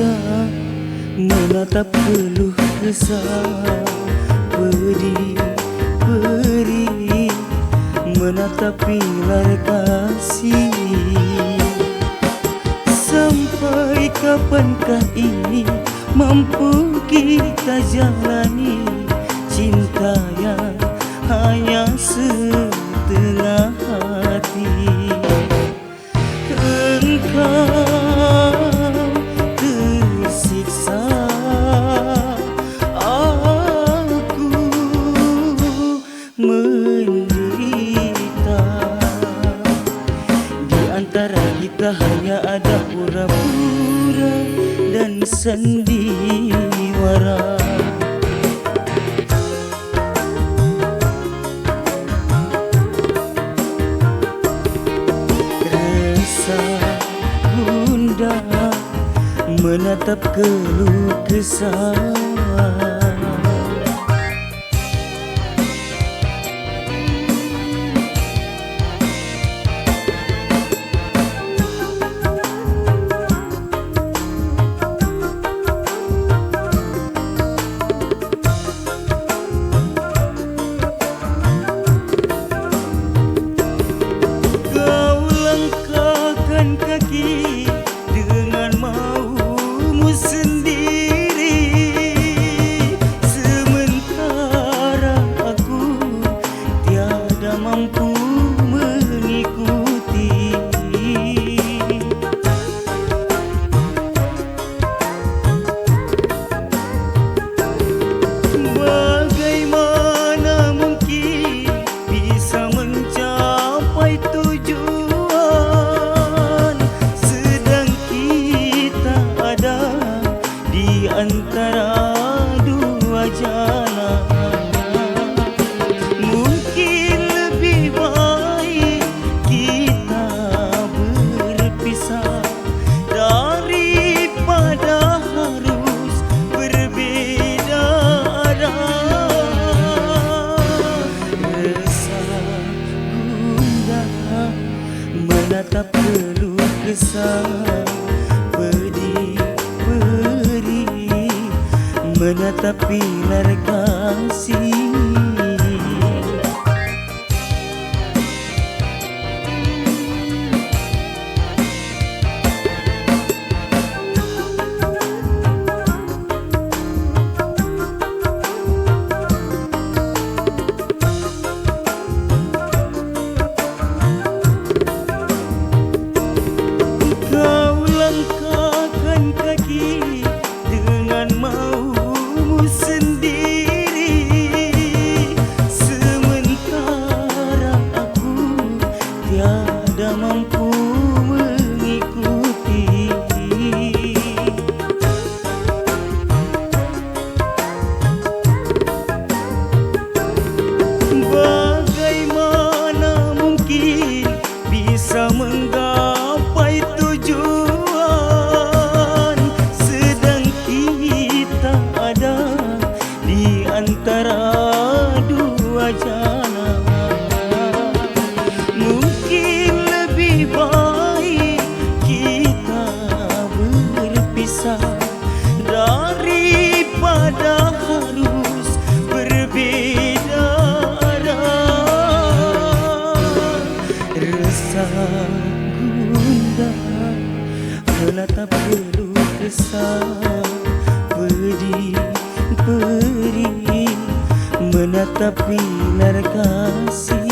bunda menatap keluh kesah, perih menatap pilar kasih. Sampai kapankah ini mampu kita jalani cinta yang hanya setengah hati? Engkau tersiksa, aku menderita. Di antara kita hanya ada pura-pura dan sandiwara. Bunda menatap keluh kesah, kaki dengan maumu sendiri, sementara aku tiada mampu mengikuti. Bagaimana mungkin bisa mencapai tujuan antara dua jalan? Mungkin lebih baik kita berpisah daripada harus berbeda arah. Resah bunda menatap keluh kesah, menatap pilar kasih. Kau langkahkan kaki dengan maumu sendiri, sementara aku tiada mampu mengikuti. Bagaimana mungkin bisa menggapai tujuan sedang kita ada di antara dua jalan? Mungkin lebih baik kita berpisah daripada harus berbeda arah. Resah bunda menatap keluh kesah, perih menatap pilar kasih.